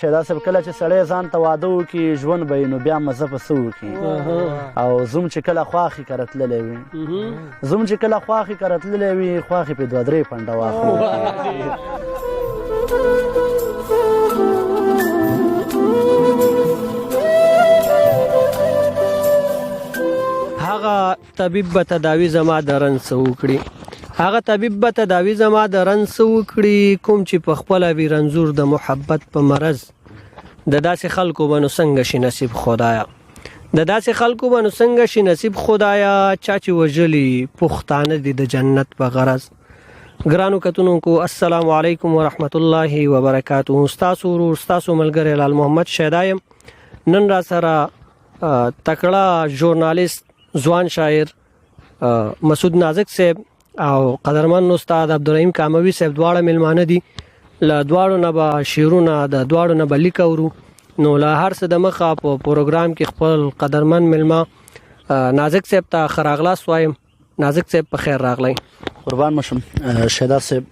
شهدا صاحب کله چې سړی ځان ته واده وکړي ژوند به یې نو بیا مزه په څه وکړي او زوم چې کله خواښې کره تللی وي زوم چې کله خواښې کره تللی وي خواښې پې 2-3 پنډه واخلو هغه طبیب به تداوي زما د رنځ څه وکړي هغه طبیب به تداوي زما د رنځ څه وکړي کوم چې په خپله وي رنځور د محبت په مرض د داسې خلکو به نو څنګه شي نصیب خدایا د داسې خلکو به نو څنګه شي نصیب خدایا چا چې وژلي پښتانه دي د جنت په غرض ګرانو کتونکو السلام علیکم ورحمت الله وبرکاته ستاسو ورور ستاسو ملګری لال محمد شهدا یم نن را سره تکړه ژورنالیست ځوان شاعر مسعود نازک صاحب او قدرمن استاد عبدالرحیم کاموي صاحب دواړه ملمانه دي له دواړو نه به شعرونه د دواړو نه به لیک اورو نو له هر څه د مخه په پروګرام کې خپل قدرمن ملما نازک صاحب ته ښه راغلاست وایم نازک صاحب په خیر راغلی قربان مشم شهدا صاحب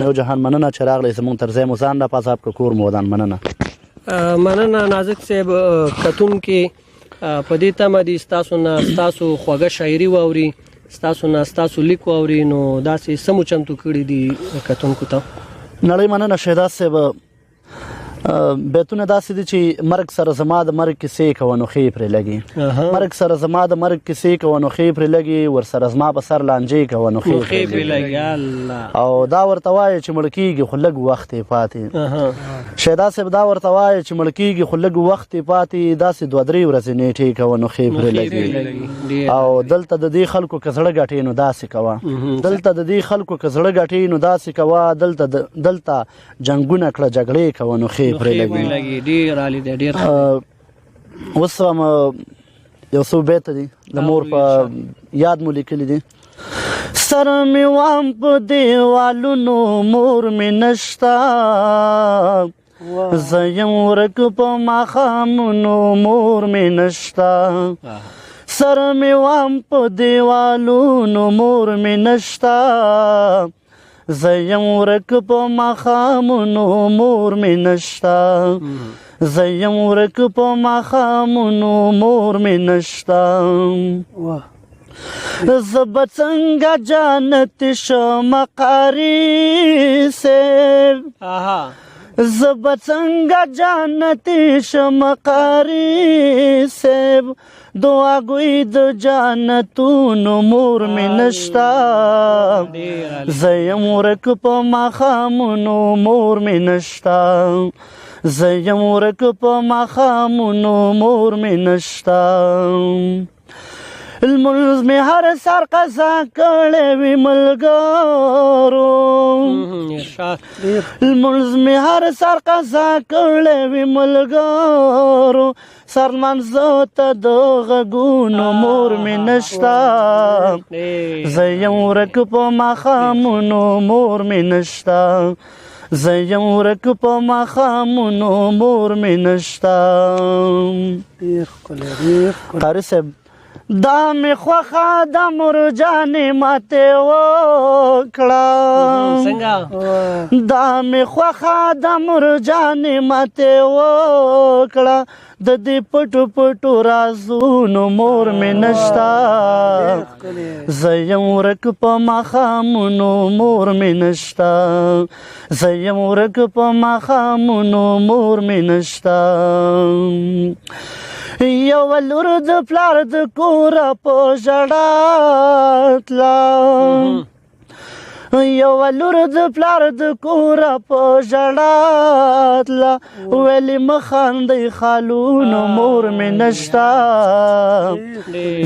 نو جهان مننه چې راغلی زموږ تر ځای مو ځان را پاس آپ کور مو ودان مننه نازک صاحب کتونکي په دې تمه دي ستاسو نه ستاسو خوږه شاعري واوري ستاسو نه ستاسو لیک واوري نو داسې سمو چمتو کړي دي کتونکو ته نړۍ مننه شهدا صاحب بیتونه داسې دي چې مرګ سره زما د مرګ کیسې کوه نو ښې پرې لګي مرګ سره زما د مرګ کیسې کوه نو ښې پرې لګي ورسره زما په سر لانجې کوه نو ښې پرې لګي او دا ورته وایي چې مړ کېږي خو لږ وخت یې پاتې شهدا صاحب دا ورته وایي چې مړ کېږي خو لږ وخت یې پاتې داسې 2-3 ورځې نیټې کوه نو ښې پرې لګي او دلته د دې خلکو که زړه ګټې نو داسې کوه دلته د دې خلکو که زړه ګټې نو داسې کوه دلته جنګونه کړه جګړې کوه نو ښې پرې لګي ډېر عالي دی ډېر اوس هم یو څو بیته دي د مور په یاد مو لیکلي دي سر مې وام په دیوالونو مور مې نشته زه یم ورک په ماښامونو مور مې نشته سر مې وام په دیوالونو مور مې نشته زه یم ورک په ماښامونو مور مې نشته زه یم ورک په ماښامونو مور مې نشته زه به څنګه جانت شم قاري صاحب زه به څنګه جانت شم قاري صاحب دعا ګوی د جانتونو مور مې نشته زه یم ورک په ماښامونو مور مې نشته زه یم ورک په ماښامونو مور مې نشته لمونځ مې هر سهار قضا کړی وي ملګرو لمونځ مې هر سهار قضا کړی وي ملګرو سر لمانځه ته د غږونو مور مې نشته زه یم ورک په ماښامونو مور مې نشته زه یم ورک په ماښامونو مور مې نشته قاري صاحب دا مې خوښه د مرجانې ماتې وکړه دا مې خوښه د مرجانې ماتې وکړه د دې پټو پټو رازونو مور مې نشته زه یم ورک په ماښامونو مور مې نشته زه یم ورک په ماښامونو مور مې نشته یو لور د پلار د کوره په ژړا تله یو لور د پلار د کوره په ژړا تله ویلې مه خاندئ خالونو مور مې نشته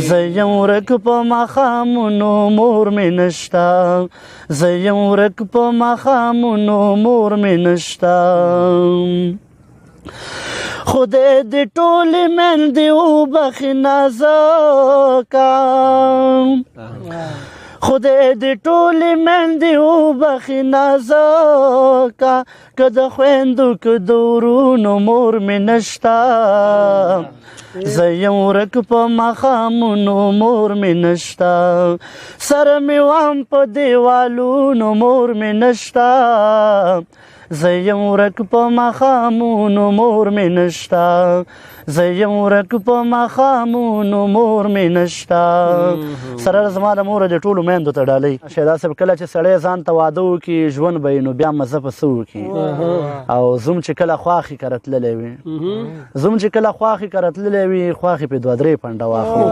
زه یم ورک په ماښامونو مور مې نشته زه یم ورک په ماښامونو مور مې نشته خدای دې ټولې میندې وبخي نازکه خدای دې ټولې میندې وبخي نازکه که د خویندو که د ورونو مور مې نشته زه یم ورک په ماښامونو مور مې نشته سر مې وام په دیوالونو مور مې نشته زه یم ورک په ماښامونو مور مې نشته زه یم ورک په ماښامونو مور مې نشته سره زما د مور د ټولو میندو ته ډالۍ شهدا صاحب کله چې سړی ځان ته واده وکړي ژوند به یې نو بیا مزه په څه وکړي او زوم چې کله خواښې کره تللی وي زوم چې کله خواښې کره تللی وي خواښې پرې 2-3 پنډه واخلو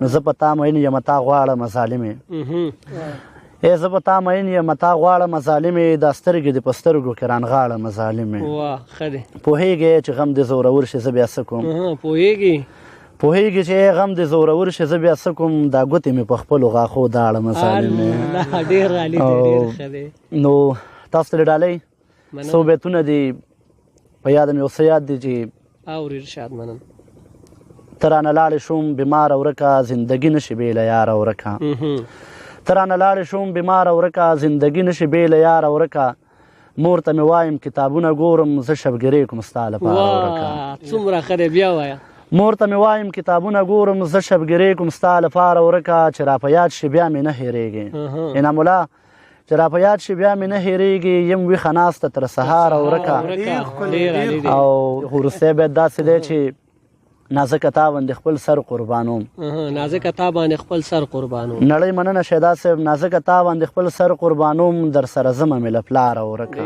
نو زه په تا مین یم تا غواړم ظالمې زه په تا مین یم تا غواړم ظالمې دا سترګې دې په سترګو کې رانغاړم ظالمې پوهېږې چې غم دې زورور شي زه بیا څه کوم پوهېږي چې غم دې زورور شي زه بیا څه کوم دا ګوتې مې په خپلو غاښو داړم ظالمې نو تاسو ته ډالۍ څو بیتونه دي په یاد مې اوس یاد دي چې ته رانه لاړې شوم بیماره ورکه زندګي نشي بې له یاره ورکه ته رانه لاړې شوم بیماره ورکه زندګي نشي بې له یاره ورکه مور ته مې وایم کتابونه ګورم زه شبګیرې کوم ستا لپاره ورکه مور ته مې وایم کتابونه ګورم زه شبګیرې کوم ستا لپاره ورکه چې را په یاد شي بیا مې نه هېرېږي انعام الله چې را په یاد شي بیا مې نه هېرېږي یم ویښه ناسته تر سهاره ورکه او وروستی بیت داسې دی چې نازکه تا باندې خپل سر قربانوم نازکه تا باندې خپل سر قربانوم نړۍ مننه شهدا صاحب نازکه تا باندې خپل سر قربانوم در سره ځمه مې له پلاره ورکه